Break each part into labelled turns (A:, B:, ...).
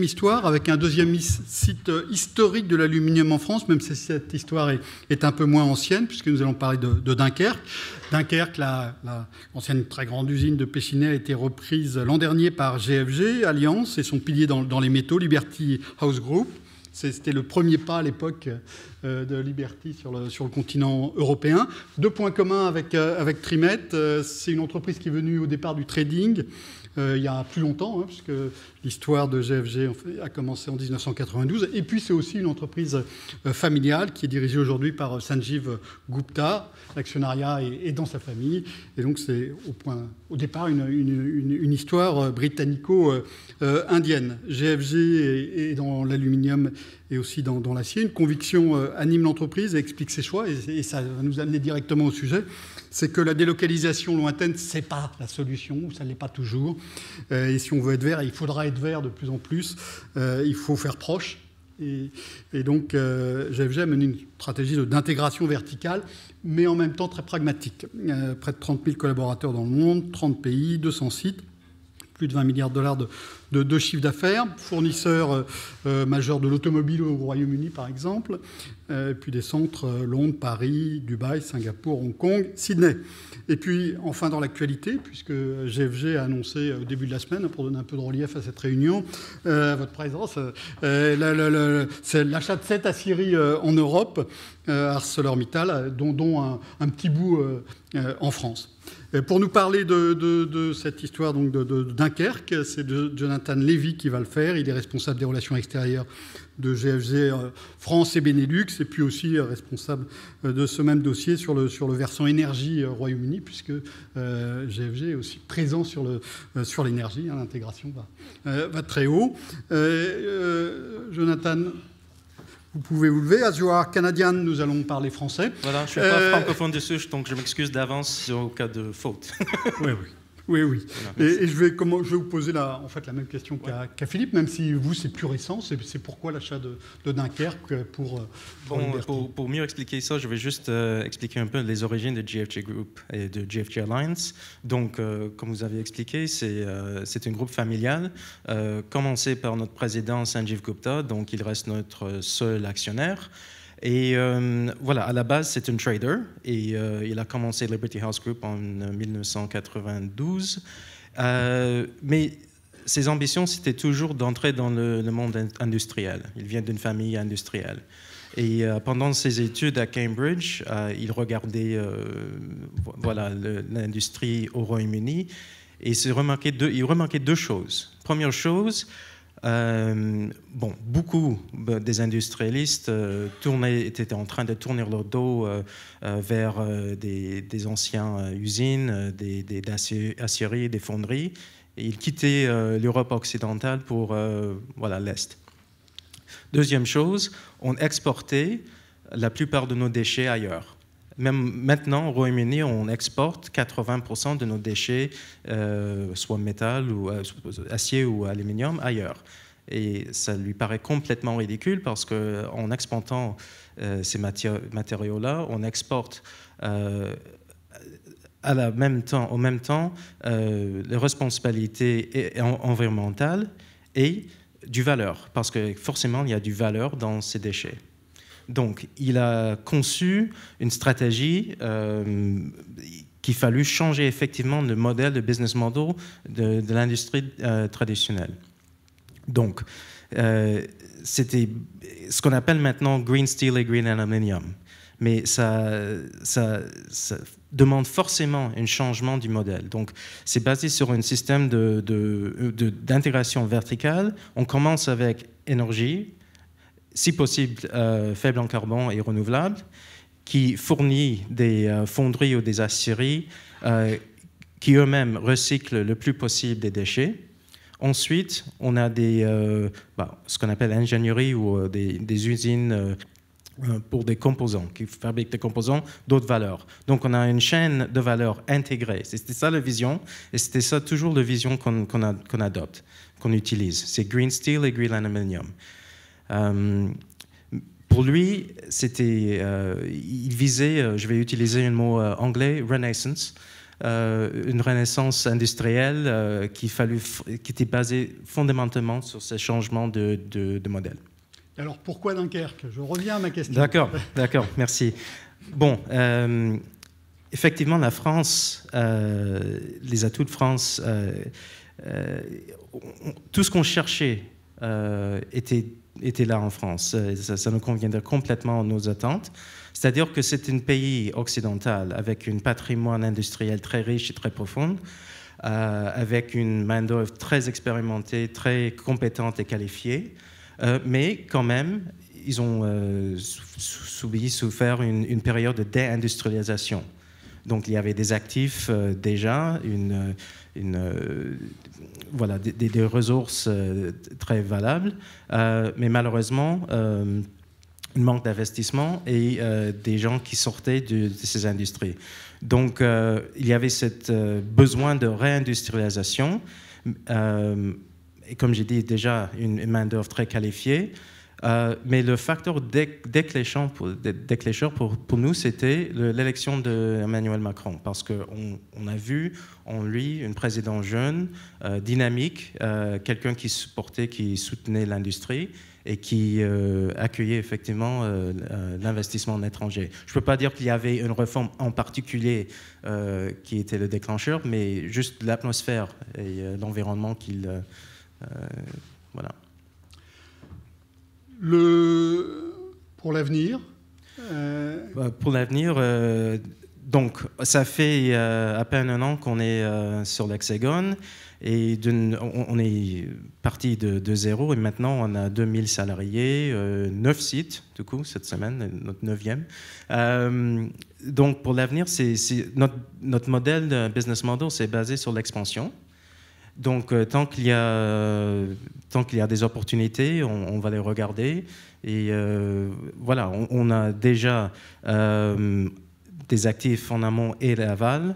A: histoire avec un deuxième site historique de l'aluminium en France, même si cette histoire est un peu moins ancienne, puisque nous allons parler de Dunkerque. Dunkerque, l'ancienne très grande usine de Pechiney, a été reprise l'an dernier par GFG, Alliance, et son pilier dans les métaux, Liberty House Group. C'était le premier pas à l'époque de Liberty sur le continent européen. Deux points communs avec Trimet. C'est une entreprise qui est venue au départ du trading il y a plus longtemps, puisque l'histoire de GFG a commencé en 1992. Et puis c'est aussi une entreprise familiale qui est dirigée aujourd'hui par Sanjeev Gupta. L'actionnariat est dans sa famille. Et donc c'est au départ une histoire britannico-indienne. GFG est dans l'aluminium et aussi dans l'acier. Une conviction anime l'entreprise et explique ses choix. Et ça va nous amener directement au sujet. C'est que la délocalisation lointaine, ce n'est pas la solution, ou ça ne l'est pas toujours. Et si on veut être vert, il faudra être vert de plus en plus. Il faut faire proche. Et donc, GFG a mené une stratégie d'intégration verticale, mais en même temps très pragmatique. Près de 30 000 collaborateurs dans le monde, 30 pays, 200 sites, plus de 20 milliards de dollars de chiffre d'affaires, fournisseur majeur de l'automobile au Royaume-Uni, par exemple, puis des centres Londres, Paris, Dubaï, Singapour, Hong Kong, Sydney. Et puis, enfin, dans l'actualité, puisque GFG a annoncé au début de la semaine, pour donner un peu de relief à cette réunion, à votre présence, c'est l'achat de 7 aciéries en Europe, ArcelorMittal, dont un petit bout en France. Pour nous parler de cette histoire donc de Dunkerque, c'est Jonathan Lévy qui va le faire. Il est responsable des relations extérieures de GFG France et Benelux, et puis aussi responsable de ce même dossier sur le versant énergie Royaume-Uni, puisque GFG est aussi présent sur l'énergie. L'intégration va très haut. Jonathan, vous pouvez vous lever. As you are Canadian, nous allons parler français.
B: Voilà, je ne suis pas francophone de souche, donc je m'excuse d'avance au cas de faute.
A: Oui. Voilà, et je vais vous poser la même question qu'à Philippe, même si vous, c'est plus récent. C'est pourquoi l'achat de Dunkerque pour
B: mieux expliquer ça, je vais juste expliquer un peu les origines de GFG Group et de GFG Alliance. Donc, comme vous avez expliqué, c'est un groupe familial, commencé par notre président Sanjeev Gupta, donc il reste notre seul actionnaire. Et voilà, à la base, c'est un trader et il a commencé Liberty House Group en 1992. Mais ses ambitions, c'était toujours d'entrer dans le monde industriel. Il vient d'une famille industrielle. Et pendant ses études à Cambridge, il regardait l'industrie au Royaume-Uni et il remarquait deux choses. Première chose, beaucoup des industrialistes étaient en train de tourner leur dos vers des anciennes usines, des aciéries, des fonderies. Et ils quittaient l'Europe occidentale pour l'Est. Deuxième chose, on exportait la plupart de nos déchets ailleurs. Même maintenant, au Royaume-Uni, on exporte 80% de nos déchets, soit métal, ou acier ou aluminium, ailleurs. Et ça lui paraît complètement ridicule parce qu'en exportant ces matériaux-là, on exporte au même temps les responsabilités environnementales et du valeur, parce que forcément, il y a du valeur dans ces déchets. Donc, il a conçu une stratégie qu'il fallut changer effectivement le modèle, de business model de l'industrie traditionnelle. Donc, c'était ce qu'on appelle maintenant green steel et green aluminium. Mais ça demande forcément un changement du modèle. Donc, c'est basé sur un système d'intégration verticale. On commence avec énergie, si possible faible en carbone et renouvelable, qui fournit des fonderies ou des aciéries qui eux-mêmes recyclent le plus possible des déchets. Ensuite, on a ce qu'on appelle ingénierie ou des usines pour des composants, qui fabriquent des composants d'autres valeurs. Donc, on a une chaîne de valeur intégrée. C'était ça la vision, et c'était ça toujours la vision qu'on adopte, qu'on utilise. C'est green steel et green aluminium. Pour lui, il visait, je vais utiliser un mot anglais, renaissance. une renaissance industrielle qui était basée fondamentalement sur ces changements de modèle.
A: Alors pourquoi Dunkerque? Je reviens à ma question.
B: D'accord, merci. Bon, effectivement, la France, les atouts de France, tout ce qu'on cherchait était là en France. Ça nous conviendrait complètement à nos attentes. C'est-à-dire que c'est un pays occidental avec un patrimoine industriel très riche et très profond, avec une main-d'œuvre très expérimentée, très compétente et qualifiée, mais quand même, ils ont souffert une période de déindustrialisation. Donc il y avait des actifs déjà, voilà, des ressources très valables, mais malheureusement, un manque d'investissement et des gens qui sortaient de ces industries. Donc il y avait ce besoin de réindustrialisation, et comme j'ai dit déjà, une main-d'œuvre très qualifiée. Mais le facteur déclencheur pour nous, c'était l'élection d'Emmanuel Macron, parce qu'on a vu en lui un président jeune, dynamique, quelqu'un qui soutenait l'industrie et qui accueillait effectivement l'investissement étranger. Je ne peux pas dire qu'il y avait une réforme en particulier qui était le déclencheur, mais juste l'atmosphère et l'environnement voilà.
A: Pour l'avenir
B: Pour l'avenir, donc ça fait à peine un an qu'on est sur l'Hexagone et on est parti de zéro et maintenant on a 2000 salariés, 9 sites du coup cette semaine, notre 9e. Donc pour l'avenir, notre modèle de business model, c'est basé sur l'expansion. Donc, tant qu'il y a des opportunités, on va les regarder. Et voilà, on a déjà des actifs en amont et l'aval.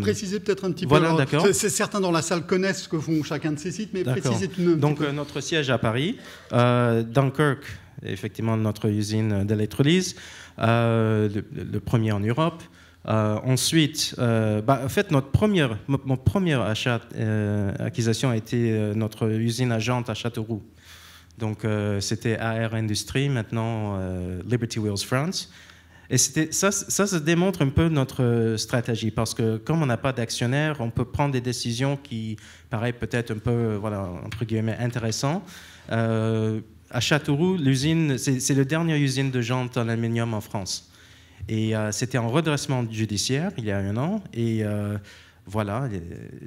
A: Précisez peut-être un petit
B: voilà,
A: peu.
B: D'accord.
A: Certains dans la salle connaissent ce que font chacun de ces sites, mais précisez tout de même.
B: Donc, notre siège à Paris, Dunkerque, effectivement, notre usine d'électrolyse, le premier en Europe. Ensuite, en fait, mon premier acquisition a été notre usine à jantes à Châteauroux. Donc, c'était AR Industries, maintenant Liberty Wheels France. Et ça démontre un peu notre stratégie, parce que comme on n'a pas d'actionnaire, on peut prendre des décisions qui paraissent peut-être un peu, voilà, entre guillemets, intéressantes. À Châteauroux, l'usine, c'est la dernière usine de jantes en aluminium en France. Et c'était en redressement judiciaire il y a un an. Et voilà,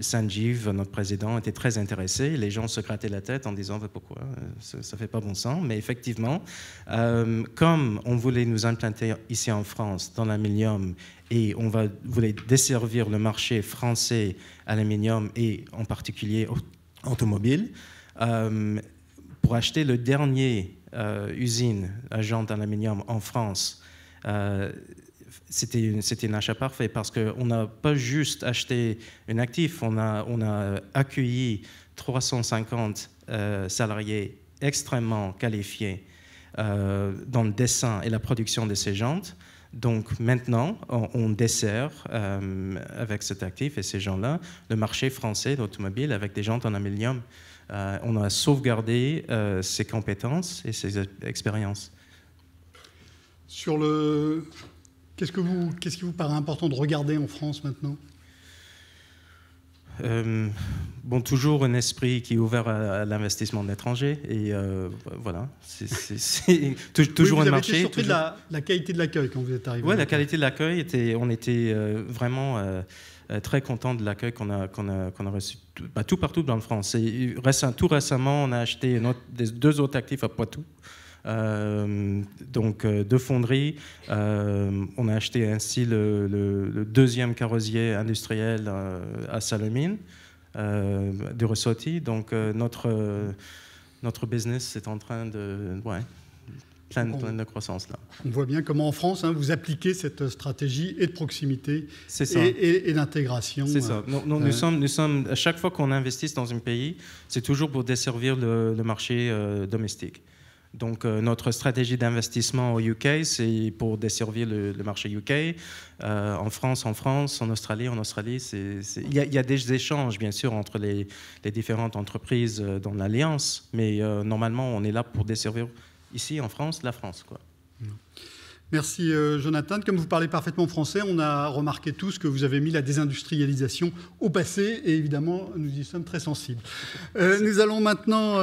B: Sanjeev, notre président, était très intéressé. Les gens se grattaient la tête en disant pourquoi ça ne fait pas bon sens. Mais effectivement, comme on voulait nous implanter ici en France dans l'aluminium et on voulait desservir le marché français aluminium et en particulier automobile, pour acheter le dernier usine à jantes d'aluminium en France, c'était un achat parfait parce qu'on n'a pas juste acheté un actif, on a accueilli 350 salariés extrêmement qualifiés dans le dessin et la production de ces jantes. Donc maintenant, on dessert avec cet actif et ces gens-là le marché français d'automobile avec des jantes en aluminium. On a sauvegardé ses compétences et ses expériences.
A: Qu'est-ce qui vous paraît important de regarder en France maintenant?
B: Toujours un esprit qui est ouvert à l'investissement de l'étranger et voilà, c'est toujours un marché.
A: Vous avez été surpris de la qualité de l'accueil quand vous êtes arrivé?
B: Oui, la qualité de l'accueil, on était vraiment très contents de l'accueil qu'on a reçu tout partout dans la France. Et tout récemment, on a acheté deux autres actifs à Poitou. Donc 2 fonderies. On a acheté ainsi le deuxième carrossier industriel à Salamine, de Ressotti. Donc notre business est en train de plein de croissance là.
A: On voit bien comment en France, vous appliquez cette stratégie et de proximité et d'intégration.
B: C'est ça. Nous sommes, à chaque fois qu'on investit dans un pays, c'est toujours pour desservir le marché domestique. Donc, notre stratégie d'investissement au UK, c'est pour desservir le marché UK. En France, en Australie, il y a des échanges, bien sûr, entre les différentes entreprises dans l'Alliance, mais normalement, on est là pour desservir ici, en France, la France, quoi.
A: Merci Jonathan. Comme vous parlez parfaitement français, on a remarqué tous que vous avez mis la désindustrialisation au passé et évidemment, nous y sommes très sensibles. Nous allons maintenant...